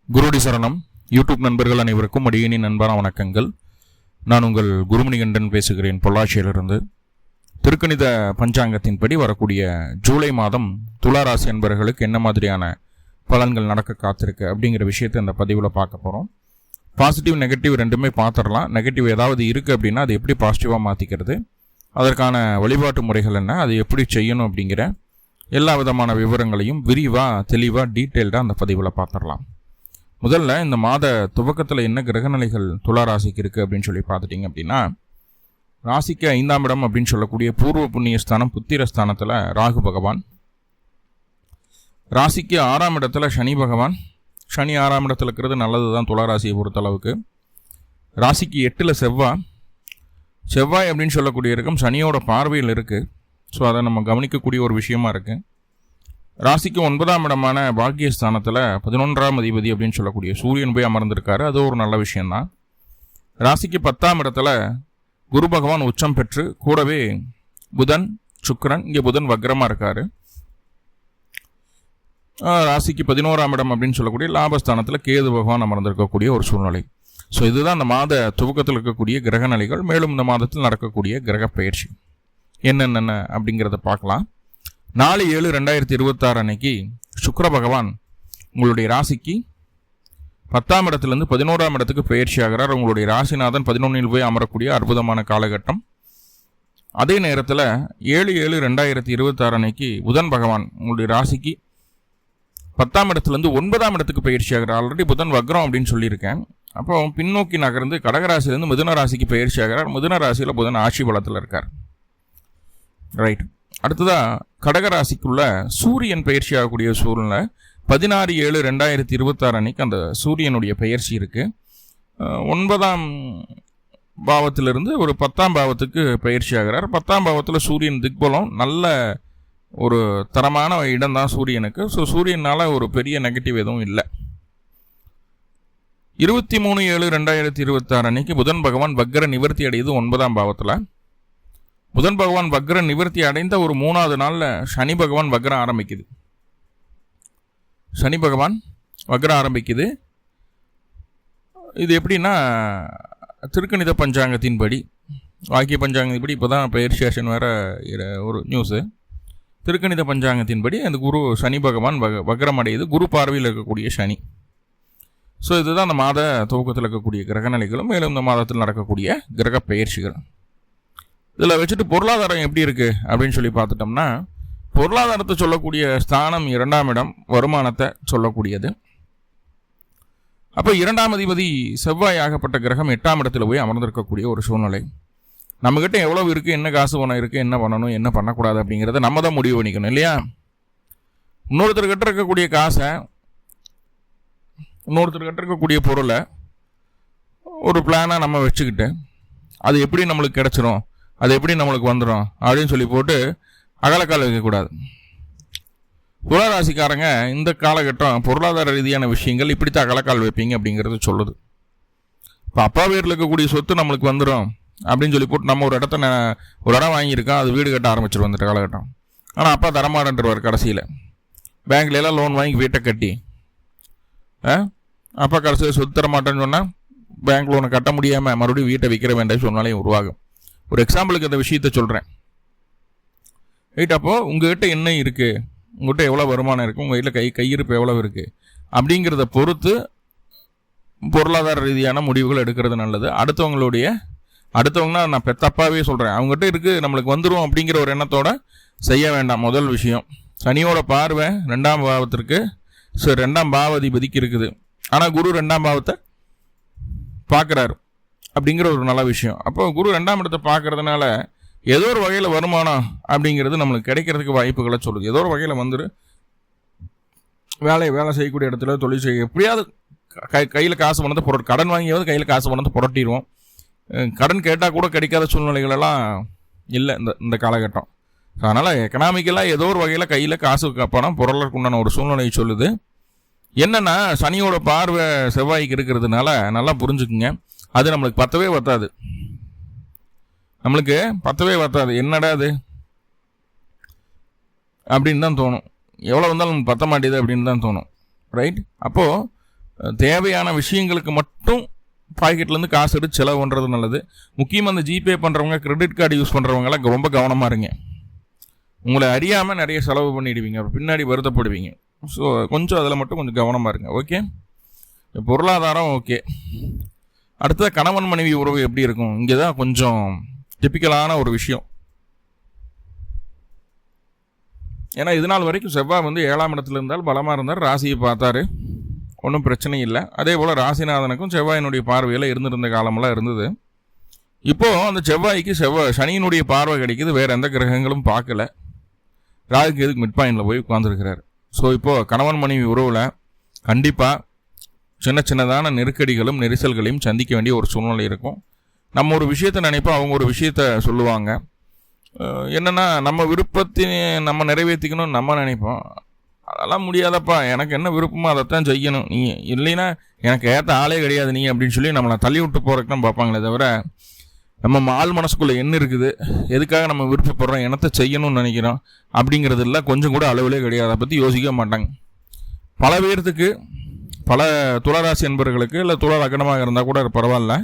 குருடி சரணம். யூடியூப் நண்பர்கள் அனைவருக்கும் அடியேனின் நண்பரான வணக்கங்கள். நான் உங்கள் குருமணிகண்டன் பேசுகிறேன், பொள்ளாச்சியிலிருந்து. திருக்கணித பஞ்சாங்கத்தின்படி வரக்கூடிய ஜூலை மாதம் துளாராசி என்பவர்களுக்கு என்ன மாதிரியான பலன்கள் நடக்க காத்திருக்கு அப்படிங்கிற விஷயத்தை இந்த பதிவில் பார்க்க போகிறோம். பாசிட்டிவ் நெகட்டிவ் ரெண்டுமே பார்த்துடலாம். நெகட்டிவ் ஏதாவது இருக்குது அப்படின்னா அது எப்படி பாசிட்டிவாக மாற்றிக்கிறது, அதற்கான வழிபாட்டு முறைகள் என்ன, அது எப்படி செய்யணும் அப்படிங்கிற எல்லா விதமான விவரங்களையும் விரிவாக தெளிவாக டீட்டெயில்டாக அந்த பதிவில் பார்த்துடலாம். முதல்ல இந்த மாத துவக்கத்தில் என்ன கிரகநிலைகள் துலா ராசிக்கு இருக்குது அப்படின்னு சொல்லி பார்த்துட்டிங்க அப்படின்னா, ராசிக்கு 5ஆம் இடம் அப்படின்னு சொல்லக்கூடிய பூர்வ புண்ணிய ஸ்தானம் புத்திரஸ்தானத்தில் ராகு பகவான், ராசிக்கு 6ஆம் இடத்துல சனி பகவான். சனி 6ஆம் இடத்துல இருக்கிறது நல்லது தான் துலா ராசியை பொறுத்தளவுக்கு. ராசிக்கு 8ல் செவ்வாய் அப்படின்னு சொல்லக்கூடிய இருக்கும் சனியோட பார்வையில் இருக்குது. ஸோ அதை நம்ம கவனிக்கக்கூடிய ஒரு விஷயமா இருக்குது. ராசிக்கு 9ஆம் இடமான பாக்கியஸ்தானத்தில் 11ஆம் அதிபதி அப்படின்னு சொல்லக்கூடிய சூரியன் போய் அமர்ந்திருக்காரு. அது ஒரு நல்ல விஷயம்தான். ராசிக்கு 10ஆம் இடத்துல குரு பகவான் உச்சம் பெற்று கூடவே புதன் சுக்கிரன், இங்கே புதன் வக்ரமாக இருக்காரு. ராசிக்கு 11ஆம் இடம் அப்படின்னு சொல்லக்கூடிய லாபஸ்தானத்தில் கேது பகவான் அமர்ந்திருக்கக்கூடிய ஒரு சூழ்நிலை. ஸோ இதுதான் அந்த மாத துவக்கத்தில் இருக்கக்கூடிய கிரகநிலைகள். மேலும் இந்த மாதத்தில் நடக்கக்கூடிய கிரக பயிற்சி என்னென்ன அப்படிங்கிறத பார்க்கலாம். 4/7/2026 அன்னைக்கு சுக்கிர பகவான் உங்களுடைய ராசிக்கு 10ஆம் இடத்துலேருந்து 11ஆம் இடத்துக்கு பயிற்சி ஆகிறார். உங்களுடைய ராசிநாதன் 11இல் போய் அமரக்கூடிய அற்புதமான காலகட்டம். அதே நேரத்தில் 7/7/2026 அன்னைக்கு புதன் பகவான் உங்களுடைய ராசிக்கு 10ஆம் இடத்துலேருந்து 9ஆம் இடத்துக்கு பயிற்சி ஆகிறார். ஆல்ரெடி புதன் வக்ரம் அப்படின்னு சொல்லியிருக்கேன். அப்போ பின்னோக்கி நகர்ந்து கடகராசிலேருந்து மிதுன ராசிக்கு பயிற்சி ஆகிறார். மிதுன ராசியில் புதன் ஆட்சி பலத்தில் இருக்கார். ரைட். அடுத்ததாக கடகராசிக்குள்ள சூரியன் பயிற்சி ஆகக்கூடிய சூழ்நிலை 16/7/2026 அன்னைக்கு அந்த சூரியனுடைய பயிற்சி இருக்குது. 9ஆம் பாவத்திலிருந்து ஒரு 10ஆம் பாவத்துக்கு பயிற்சி ஆகிறார். 10ஆம் பாவத்தில் சூரியன் திக்பலம், நல்ல ஒரு தரமான இடம் தான் சூரியனுக்கு. ஸோ சூரியனால் ஒரு பெரிய நெகட்டிவ் எதுவும் இல்லை. 23/7/2026 அன்னைக்கு புதன் பகவான் வக்ர நிவர்த்தி அடையுது 9ஆம் பாவத்தில். புதன் பகவான் வக்ர நிவர்த்தி அடைந்த ஒரு 3வது நாளில் சனி பகவான் வக்ரம் ஆரம்பிக்குது. சனி பகவான் வக்ரம் ஆரம்பிக்குது. இது எப்படின்னா, திருக்கணித பஞ்சாங்கத்தின்படி, வாக்கிய பஞ்சாங்கத்தின்படி இப்போ தான் பயிற்சி ஆசன் வேறு ஒரு நியூஸு. திருக்கணித பஞ்சாங்கத்தின்படி அந்த குரு சனி பகவான் வக்ரம் அடையுது. குரு பார்வையில் இருக்கக்கூடிய சனி. ஸோ இதுதான் அந்த மாத துவக்கத்தில் இருக்கக்கூடிய கிரகநிலைகளும் மேலும் இந்த மாதத்தில் நடக்கக்கூடிய கிரக பயிற்சிகள். இதில் வச்சுட்டு பொருளாதாரம் எப்படி இருக்குது அப்படின்னு சொல்லி பார்த்துட்டோம்னா, பொருளாதாரத்தை சொல்லக்கூடிய ஸ்தானம் 2ஆம் இடம், வருமானத்தை சொல்லக்கூடியது. அப்போ 2ஆம் அதிபதி செவ்வாய் ஆகப்பட்ட கிரகம் 8ஆம் இடத்துல போய் அமர்ந்திருக்கக்கூடிய ஒரு சூழ்நிலை. நம்மக்கிட்ட எவ்வளோ இருக்குது, என்ன காசு பணம் இருக்குது, என்ன பண்ணணும் என்ன பண்ணக்கூடாது அப்படிங்கிறத நம்ம தான் முடிவு பண்ணிக்கணும் இல்லையா? இன்னொருத்தர்கிட்ட இருக்கக்கூடிய காசை, இன்னொருத்தர்கிட்ட இருக்கக்கூடிய பொருளை ஒரு பிளானாக நம்ம வச்சுக்கிட்டு அது எப்படி நம்மளுக்கு கிடச்சிரும், அது எப்படி நம்மளுக்கு வந்துடும் அப்படின்னு சொல்லி போட்டு அகலக்கால் வைக்கக்கூடாது. துளாராசிக்காரங்க இந்த காலகட்டம் பொருளாதார ரீதியான விஷயங்கள் இப்படித்தான் அகலக்கால் வைப்பீங்க அப்படிங்கிறது சொல்லுது. இப்போ அப்பா வீட்டில் இருக்கக்கூடிய சொத்து நம்மளுக்கு வந்துடும் அப்படின்னு சொல்லி போட்டு நம்ம ஒரு இடம் வாங்கியிருக்கோம், அது வீடு கட்ட ஆரம்பிச்சிருவோம் இந்த காலகட்டம். ஆனால் அப்பா தரமாட்டேன்றவர். கடைசியில் பேங்க்லாம் லோன் வாங்கி வீட்டை கட்டி அப்பா கடைசியில் சொத்து தரமாட்டேன்னு சொன்னால் பேங்க் லோனை கட்ட முடியாமல் மறுபடியும் வீட்டை விற்கிற வேண்டிய சூழ்நிலையும் உருவாகும். ஒரு எக்ஸாம்பிளுக்கு அந்த விஷயத்தை சொல்கிறேன். ரைட். அப்போது உங்கள்கிட்ட என்ன இருக்குது, உங்கள்கிட்ட எவ்வளோ வருமானம் இருக்குது, உங்கள் வீட்டில் கையிருப்பு எவ்வளோ இருக்குது அப்படிங்கிறத பொறுத்து பொருளாதார ரீதியான முடிவுகள் எடுக்கிறது நல்லது. அடுத்தவங்கன்னா நான் பெத்தப்பாவே சொல்கிறேன், அவங்ககிட்ட இருக்குது நம்மளுக்கு வந்துடும் அப்படிங்கிற ஒரு எண்ணத்தோடு செய்ய வேண்டாம். முதல் விஷயம், சனியோட பார்வை 2ஆம் பாவத்திற்கு, ஸோ 2ஆம் பாவாதிபதிக்கு இருக்குது. ஆனால் குரு 2ஆம் பாவத்தை பார்க்குறாரு அப்படிங்கிற ஒரு நல்ல விஷயம். அப்போ குரு 2ஆம் இடத்தை பார்க்கறதுனால ஏதோ ஒரு வகையில் வருமானம் அப்படிங்கிறது நம்மளுக்கு கிடைக்கிறதுக்கு வாய்ப்புகளை சொல்லுது. ஏதோ ஒரு வகையில் வந்துடு வேலை செய்யக்கூடிய இடத்துல தொழில் செய்ய எப்படியாவது கையில் காசு பணத்தை கடன் வாங்கியாவது கையில் காசு பணத்தை புரட்டிடுவோம். கடன் கேட்டால் கூட கிடைக்காத சூழ்நிலைகளெல்லாம் இல்லை இந்த காலகட்டம். அதனால் எக்கனாமிக்கலாக ஏதோ ஒரு வகையில் கையில் காசு பணம் பொருளுக்கு உண்டான ஒரு சூழ்நிலையை சொல்லுது. என்னென்னா, சனியோட பார்வை செவ்வாய்க்கு இருக்கிறதுனால நல்லா புரிஞ்சுக்குங்க, அது நம்மளுக்கு பத்தவே பத்தாது. என்னடா அது அப்படின்னு தான் தோணும். எவ்வளோ வந்தாலும் பத்த மாட்டேது அப்படின்னு தான் தோணும். ரைட். அப்போது தேவையான விஷயங்களுக்கு மட்டும் பாக்கெட்லேருந்து காசு எடுத்து செலவு பண்ணுறது நல்லது. முக்கியமாக அந்த ஜிபே பண்ணுறவங்க, கிரெடிட் கார்டு யூஸ் பண்ணுறவங்களாம் ரொம்ப கவனமாக இருங்க. உங்களை அறியாமல் நிறைய செலவு பண்ணிடுவீங்க, பின்னாடி வருத்தப்படுவீங்க. ஸோ கொஞ்சம் அதில் மட்டும் கொஞ்சம் கவனமாக இருங்க. ஓகே, பொருளாதாரம் ஓகே. அடுத்தது கணவன் மனைவி உறவு எப்படி இருக்கும்? இங்கே தான் கொஞ்சம் டிப்பிக்கலான ஒரு விஷயம். ஏன்னா இது நாள் வரைக்கும் செவ்வாய் 7ஆம் இடத்துல இருந்தால் பலமாக இருந்தார், ராசியை பார்த்தாரு, ஒன்றும் பிரச்சனை இல்லை. அதே போல் ராசிநாதனுக்கும் செவ்வாயினுடைய பார்வையில் இருந்திருந்த காலமெல்லாம் இருந்தது. இப்போது அந்த செவ்வாய்க்கு சனியினுடைய பார்வை கிடைக்கிது, வேறு எந்த கிரகங்களும் பார்க்கல. ராகுக்கு எதுக்கு மிட் பாயிண்டில் போய் உட்காந்துருக்கிறார். ஸோ இப்போது கணவன் மனைவி உறவில் கண்டிப்பாக சின்ன சின்னதான நெருக்கடிகளும் நெரிசல்களையும் சந்திக்க வேண்டிய ஒரு சூழ்நிலை இருக்கும். நம்ம ஒரு விஷயத்தை நினைப்போம், அவங்க ஒரு விஷயத்த சொல்லுவாங்க. என்னென்னா நம்ம விருப்பத்தை நம்ம நிறைவேற்றிக்கணும்னு நம்ம நினைப்போம். அதெல்லாம் முடியாதப்பா, எனக்கு என்ன விருப்பமோ அதைத்தான் செய்யணும், நீ இல்லைன்னா எனக்கு ஏற்ற ஆளே கிடையாது நீ அப்படின்னு சொல்லி நம்மளை தள்ளி விட்டு போகிறதுக்கு தான் பார்ப்பாங்களே தவிர, நம்ம ஆள் மனசுக்குள்ளே என்ன இருக்குது, எதுக்காக நம்ம விருப்பப்படுறோம், என்னத்தை செய்யணும்னு நினைக்கிறோம் அப்படிங்கிறது இல்லை, கொஞ்சம் கூட அளவிலே கிடையாது. அதை பற்றி யோசிக்க மாட்டாங்க. பல பேர்த்துக்கு, பல துளாராசி நண்பர்களுக்கு, இல்லை துளா லக்னமாக இருந்தால் கூட பரவாயில்ல,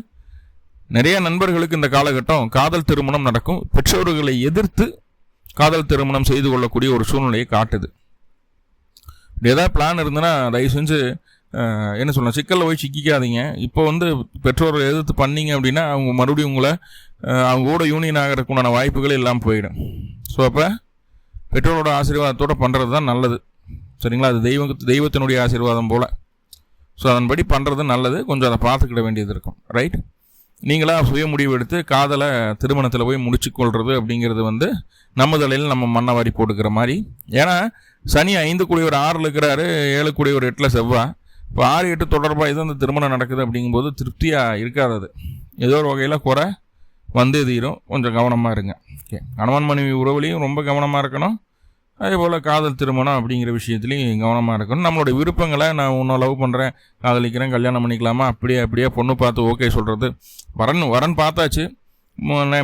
நிறைய நண்பர்களுக்கு இந்த காலகட்டம் காதல் திருமணம் நடக்கும். பெற்றோர்களை எதிர்த்து காதல் திருமணம் செய்து கொள்ளக்கூடிய ஒரு சூழ்நிலையை காட்டுது. ஏதாவது பிளான் இருந்ததுன்னா தயவு செஞ்சு என்ன சொல்லணும், சிக்கலில் போய் சிக்கிக்காதீங்க. இப்போ பெற்றோரை எதிர்த்து பண்ணீங்க அப்படின்னா அவங்க மறுபடியும் உங்களை அவங்க கூட யூனியன் ஆகிறதுக்குண்டான வாய்ப்புகள் எல்லாம் போயிடும். ஸோ அப்போ பெற்றோரோட ஆசீர்வாதத்தோடு பண்ணுறது தான் நல்லது. சரிங்களா? அது தெய்வத்தினுடைய ஆசீர்வாதம் போல். ஸோ அதன்படி பண்ணுறது நல்லது. கொஞ்சம் அதை பார்த்துக்கிட வேண்டியது இருக்கும். ரைட்? நீங்களாக சுய முடிவு எடுத்து காதலை திருமணத்தில் போய் முடிச்சுக்கொள்வது அப்படிங்கிறது நம்ம தலையில் நம்ம மண்ணை வாரி போட்டுக்கிற மாதிரி. ஏன்னா சனி 5 கூடியவர் 6 இருக்கிறாரு, 7 கூடியவர் 8 செவ்வாய். இப்போ 6, 8 தொடர்பாக இது அந்த திருமணம் நடக்குது அப்படிங்கும்போது திருப்தியாக இருக்காது. ஏதோ ஒரு வகையில் குறை தீரும். கொஞ்சம் கவனமாக இருங்க. ஓகே, கணவன் மனைவி உறவுலையும் ரொம்ப கவனமாக இருக்கணும். அதே போல் காதல் திருமணம் அப்படிங்கிற விஷயத்துலையும் கவனமாக இருக்கணும். நம்மளுடைய விருப்பங்களை, நான் உன்னை லவ் பண்ணுறேன், காதலிக்கிறேன், கல்யாணம் பண்ணிக்கலாமா, அப்படியே பொண்ணு பார்த்து ஓகே சொல்கிறது. வரன் பார்த்தாச்சு,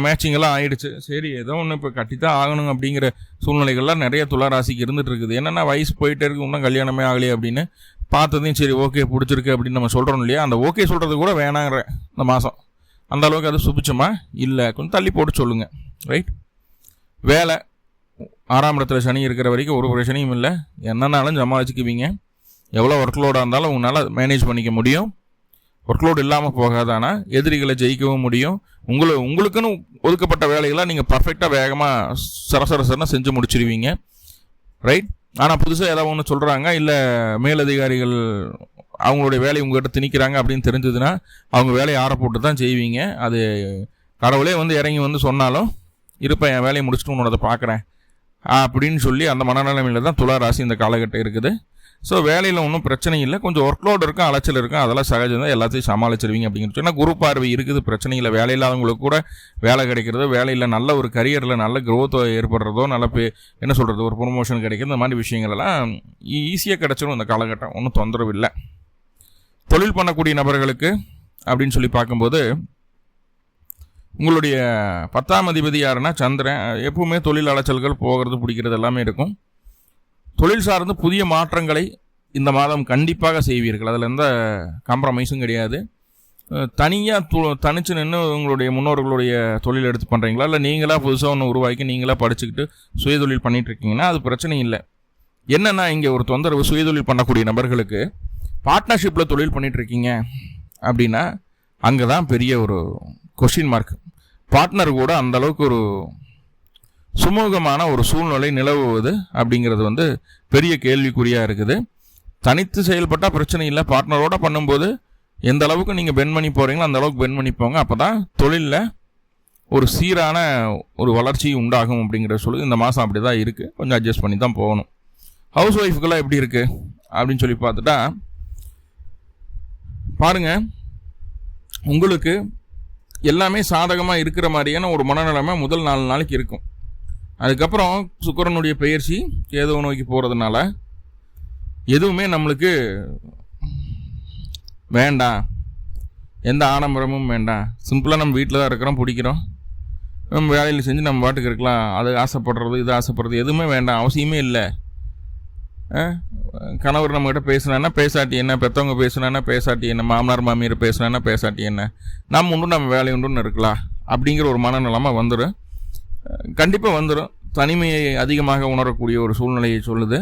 மேட்சிங்கெல்லாம் ஆகிடுச்சு, சரி ஏதோ ஒன்று இப்போ கட்டித்தான் ஆகணும் அப்படிங்கிற சூழ்நிலைகள்லாம் நிறைய துளாராசிக்கு இருந்துகிட்டு இருக்குது. என்னென்னா வயசு போயிட்டே இருக்கு, இன்னும் கல்யாணமே ஆகலையே அப்படின்னு பார்த்ததையும் சரி ஓகே பிடிச்சிருக்கு அப்படின்னு நம்ம சொல்கிறோம் இல்லையா. அந்த ஓகே சொல்கிறது கூட வேணாங்கிற இந்த மாதம் அந்த அளவுக்கு அது சுபிச்சமா இல்லை, கொஞ்சம் தள்ளி போட்டு சொல்லுங்கள். ரைட்? வேலை 6ஆம் இடத்துல சனி இருக்கிற வரைக்கும் ஒரு பிரச்சனையும் இல்லை, என்னன்னாலும் சமாளிச்சுக்குவீங்க. எவ்வளோ ஒர்க்லோடாக இருந்தாலும் உங்களால் மேனேஜ் பண்ணிக்க முடியும். ஒர்க்லோடு இல்லாமல் போகாதானா எதிரிகளை ஜெயிக்கவும் முடியும். உங்களுக்குன்னு ஒதுக்கப்பட்ட வேலைகளை நீங்கள் பர்ஃபெக்டாக வேகமாக சரசரசரன்னு செஞ்சு முடிச்சிருவீங்க. ரைட்? ஆனால் புதுசாக ஏதாவது ஒன்று சொல்கிறாங்க, இல்லை மேலதிகாரிகள் அவங்களுடைய வேலையை உங்கள்கிட்ட திணிக்கிறாங்க அப்படின்னு தெரிஞ்சதுன்னா அவங்க வேலையை ஆற போட்டு தான் செய்வீங்க. அது கடவுளே இறங்கி சொன்னாலும் இருப்பா, என் வேலையை முடிச்சுட்டு உன்னோட பார்க்குறேன் அப்படின்னு சொல்லி அந்த மனநிலைமையில் தான் துலா ராசி இந்த காலகட்டம் இருக்குது. ஸோ வேலையில் ஒன்றும் பிரச்சனை இல்லை, கொஞ்சம் ஒர்க்லோடு இருக்கும், அலைச்சல் இருக்கும், அதெல்லாம் சகஜம் தான், எல்லாத்தையும் சமாளிச்சிருவீங்க அப்படிங்கிறது. ஏன்னா குரு பார்வை இருக்குது, பிரச்சனை இல்லை. வேலை இல்லாதவங்களுக்கு கூட வேலை கிடைக்கிறதோ, வேலையில் நல்ல ஒரு கரியரில் நல்ல க்ரோத்தோ ஏற்படுறதோ, நல்ல என்ன சொல்கிறது ஒரு ப்ரொமோஷன் கிடைக்கிறது, இந்த மாதிரி விஷயங்கள்லாம் ஈஸியாக கிடச்சிடும் இந்த காலகட்டம். ஒன்றும் தொந்தரவு இல்லை. தொழில் பண்ணக்கூடிய நபர்களுக்கு அப்படின்னு சொல்லி பார்க்கும்போது உங்களுடைய 10ஆம் அதிபதி யாருன்னா சந்திரன். எப்பவுமே தொழில் அலைச்சல்கள் போகிறது பிடிக்கிறது எல்லாமே இருக்கும். தொழில் சார்ந்து புதிய மாற்றங்களை இந்த மாதம் கண்டிப்பாக செய்வீர்கள், அதில் எந்த காம்ப்ரமைஸும் கிடையாது. தனிச்சு நின்று உங்களுடைய முன்னோர்களுடைய தொழில் எடுத்து பண்ணுறீங்களா, இல்லை நீங்களாக புதுசாக ஒன்று உருவாக்கி நீங்களாக படிச்சுக்கிட்டு சுயதொழில் பண்ணிகிட்டு இருக்கீங்கன்னா அது பிரச்சனை இல்லை. என்னென்னா இங்கே ஒரு தொந்தரவு, சுயதொழில் பண்ணக்கூடிய நபர்களுக்கு பார்ட்னர்ஷிப்பில் தொழில் பண்ணிகிட்ருக்கீங்க அப்படின்னா அங்கே தான் பெரிய ஒரு கொஸ்டின் மார்க். பார்ட்னர் கூட அந்தளவுக்கு ஒரு சுமூகமான ஒரு சூழ்நிலை நிலவுவது அப்படிங்கிறது பெரிய கேள்விக்குறியாக இருக்குது. தனித்து செயல்பட்டால் பிரச்சனை இல்லை, பார்ட்னரோடு பண்ணும்போது எந்த அளவுக்கு நீங்கள் பெண்ட் பண்ணி போகிறீங்களோ அந்த அளவுக்கு பெண்ட் பண்ணி போங்க. அப்போ தான் தொழிலில் ஒரு சீரான ஒரு வளர்ச்சி உண்டாகும் அப்படிங்கிறத சொல்லி இந்த மாதம் அப்படி தான் இருக்குது. கொஞ்சம் அட்ஜஸ்ட் பண்ணி தான் போகணும். ஹவுஸ் ஒய்ஃபுக்கெல்லாம் எப்படி இருக்குது அப்படின்னு சொல்லி பார்த்துட்டா பாருங்கள், உங்களுக்கு எல்லாமே சாதகமாக இருக்கிற மாதிரியான ஒரு மனநிலைமை முதல் 4 நாளைக்கு இருக்கும். அதுக்கப்புறம் சுக்கிரனுடைய பெயர்ச்சி கேது நோக்கி போகிறதுனால எதுவுமே நம்மளுக்கு வேண்டாம், எந்த ஆடம்பரமும் வேண்டாம், சிம்பிளாக நம்ம வீட்டில் தான் இருக்கிறோம், பிடிக்கிறோம், நம்ம வேலையில் செஞ்சு நம்ம பாட்டுக்கு இருக்கலாம், அது ஆசைப்படுறது இது ஆசைப்படுறது எதுவுமே வேண்டாம், அவசியமே இல்லை. கணவர் நம்மகிட்ட பேசுனான்னா பேசாட்டி என்ன, பெற்றவங்க பேசுனான்னா பேசாட்டி என்ன, மாமனார் மாமியார் பேசுனான்னா பேசாட்டி என்ன, நம்ம உண்டு நம்ம வேலை உண்டுன்னு இருக்கலாம் அப்படிங்கிற ஒரு மனநிலைமை வந்துடும். கண்டிப்பாக வந்துடும். தனிமையை அதிகமாக உணரக்கூடிய ஒரு சூழ்நிலையை சொல்லுது.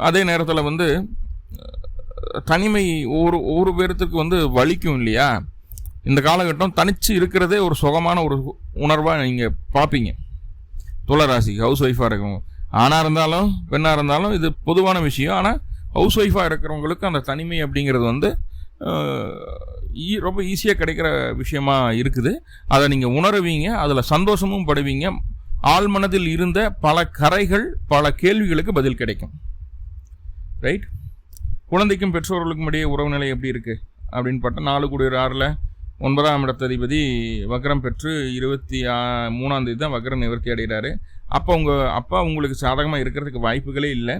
அதே நேரத்தில் தனிமை ஒவ்வொரு பேர்த்துக்கு வலிக்கும் இல்லையா. இந்த காலகட்டம் தனிச்சு இருக்கிறதே ஒரு சுகமான ஒரு உணர்வாக நீங்கள் பார்ப்பீங்க. துளராசி ஹவுஸ் ஒய்ஃபாக இருக்கவங்க, ஆணாக இருந்தாலும் பெண்ணாக இருந்தாலும் இது பொதுவான விஷயம். ஆனால் ஹவுஸ் ஒய்ஃபாக இருக்கிறவங்களுக்கு அந்த தனிமை அப்படிங்கிறது ரொம்ப ஈஸியாக கிடைக்கிற விஷயமா இருக்குது. அதை நீங்கள் உணருவீங்க, அதில் சந்தோஷமும் படுவீங்க. ஆழ்மனதில் இருந்த பல கரைகள், பல கேள்விகளுக்கு பதில் கிடைக்கும். ரைட். குழந்தைக்கும் பெற்றோர்களுக்கும் இடையே உறவு நிலை எப்படி இருக்குது அப்படின்னு பார்த்தா 4 கூடிய 6ல் 9ஆம் இடத்ததிபதி வக்ரம் பெற்று 23ஆம் தேதி தான் வக்ரம் நிவர்த்தி அடைகிறாரு. அப்போ உங்கள் அப்பா உங்களுக்கு சாதகமாக இருக்கிறதுக்கு வாய்ப்புகளே இல்லை.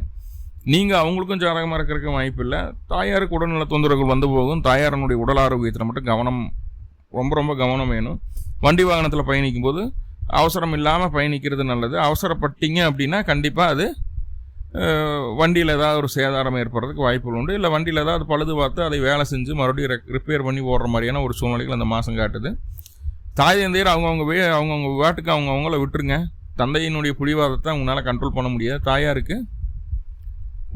நீங்கள் அவங்களுக்கும் சாதகமாக இருக்கிறதுக்கு வாய்ப்பு இல்லை. தாயாருக்கு உடல்நல தொந்தரவுகள் வந்து போகும். தாயாரனுடைய உடல் ஆரோக்கியத்தில் மட்டும் கவனம், ரொம்ப ரொம்ப கவனம் வேணும். வண்டி வாகனத்தில் பயணிக்கும் போது அவசரம் இல்லாமல் பயணிக்கிறது நல்லது. அவசரப்பட்டீங்க அப்படின்னா கண்டிப்பாக அது வண்டியில் ஏதாவது ஒரு சேதாரம் ஏற்படுறதுக்கு வாய்ப்புகள் உண்டு. இல்லை வண்டியில் ஏதாவது பழுது பார்த்து அதை வேலை செஞ்சு மறுபடியும் ரிப்பேர் பண்ணி ஓடுற மாதிரியான ஒரு சூழ்நிலைகள் அந்த மாதம் காட்டுது. தாய் தந்தையர் அவங்கவுங்க வாட்டுக்கு அவங்கள விட்டுருங்க. தந்தையினுடைய பிடிவாதத்தை அவங்களால கண்ட்ரோல் பண்ண முடியாது. தாயாருக்கு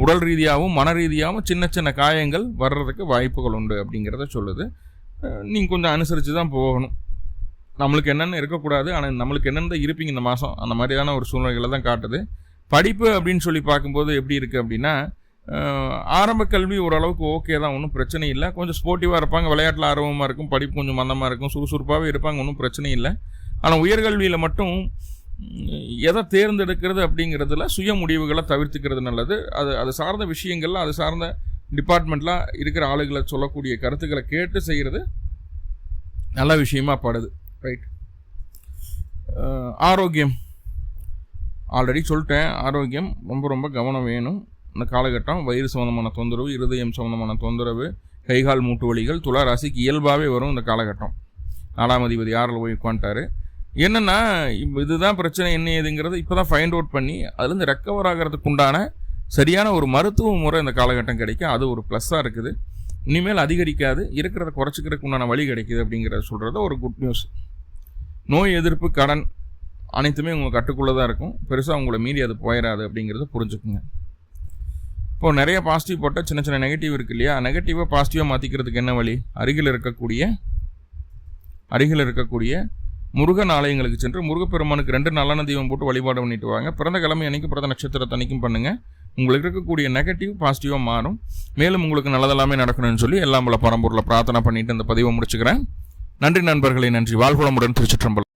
உடல் ரீதியாகவும் மன ரீதியாகவும் சின்ன சின்ன காயங்கள் வர்றதுக்கு வாய்ப்புகள் உண்டு அப்படிங்கிறத சொல்லுது. நீங்கள் கொஞ்சம் அனுசரித்து தான் போகணும். நம்மளுக்கு என்னென்னு இருக்கக்கூடாது, ஆனால் நம்மளுக்கு என்னென்னு தான் இருப்பீங்க இந்த மாதம். அந்த மாதிரியான ஒரு சூழ்நிலைகளை தான் காட்டுது. படிப்பு அப்படின்னு சொல்லி பார்க்கும்போது எப்படி இருக்குது அப்படின்னா, ஆரம்ப கல்வி ஓரளவுக்கு ஓகே தான், ஒன்றும் பிரச்சனை இல்லை. கொஞ்சம் ஸ்போர்ட்டிவாக இருப்பாங்க, விளையாட்டில் ஆர்வமாக இருக்கும், படிப்பு கொஞ்சம் மந்தமாக இருக்கும், சுறுசுறுப்பாகவே இருப்பாங்க, ஒன்றும் பிரச்சனை இல்லை. ஆனால் உயர்கல்வியில் மட்டும் எதை தேர்ந்தெடுக்கிறது அப்படிங்கிறதுல சுய முடிவுகளை தவிர்த்துக்கிறது நல்லது. அது சார்ந்த விஷயங்கள்லாம், அது சார்ந்த டிபார்ட்மெண்ட்லாம் இருக்கிற ஆளுகளை சொல்லக்கூடிய கருத்துக்களை கேட்டு செய்கிறது நல்ல விஷயமா படுது. ரைட். ஆரோக்கியம் ஆல்ரெடி சொல்லிட்டேன். ஆரோக்கியம் ரொம்ப ரொம்ப கவனம் வேணும் இந்த காலகட்டம். வயிறு சம்மந்தமான தொந்தரவு, இருதயம் சம்மந்தமான தொந்தரவு, கைகால் மூட்டு வலிகள் துலா ராசிக்கு இயல்பாகவே வரும் இந்த காலகட்டம். 4ஆம் அதிபதி 6ல் போய் உட்காந்துட்டாரு. என்னென்னா இதுதான் பிரச்சனை என்ன ஏதுங்கிறது இப்போ தான் ஃபைண்ட் அவுட் பண்ணி அதுலேருந்து ரெக்கவர் ஆகிறதுக்கு உண்டான சரியான ஒரு மருத்துவ முறை இந்த காலகட்டம் கிடைக்கும். அது ஒரு ப்ளஸ்ஸாக இருக்குது. இனிமேல் அதிகரிக்காது, இருக்கிறத குறைச்சிக்கிறதுக்கு உண்டான வழி கிடைக்கிது அப்படிங்கிறத சொல்கிறது ஒரு குட் நியூஸ். நோய் எதிர்ப்பு, கடன் அனைத்துமே உங்கள் கட்டுக்குள்ளே தான் இருக்கும். பெருசாக உங்களை மீறி அது போயிடாது அப்படிங்கிறத புரிஞ்சுக்குங்க. இப்போது நிறைய பாசிட்டிவ் போட்டால் சின்ன சின்ன நெகட்டிவ் இருக்குது இல்லையா. நெகட்டிவாக பாசிட்டிவாக மாற்றிக்கிறதுக்கு என்ன வழி? அருகில் இருக்கக்கூடிய முருகன் ஆலயங்களுக்கு சென்று முருகப்பெருமானுக்கு 2 நல்லெண்ணெய் தீபம் போட்டு வழிபாடு பண்ணிட்டு வாங்க. பிறந்த கிழமை அன்னைக்கு, பிறந்த நட்சத்திரத்தை அன்னைக்கும் பண்ணுங்கள். உங்களுக்கு இருக்கக்கூடிய நெகட்டிவ் பாசிட்டிவாக மாறும். மேலும் உங்களுக்கு நல்லதெல்லாமே நடக்கணும்னு சொல்லி எல்லாம் பல பரம்பொருளை பிரார்த்தனை பண்ணிட்டு இந்த பதிவை முடிச்சுக்கிறேன். நன்றி நண்பர்களே, நன்றி. வாழ்வளமுடன். திருச்சிற்றம்பலம்.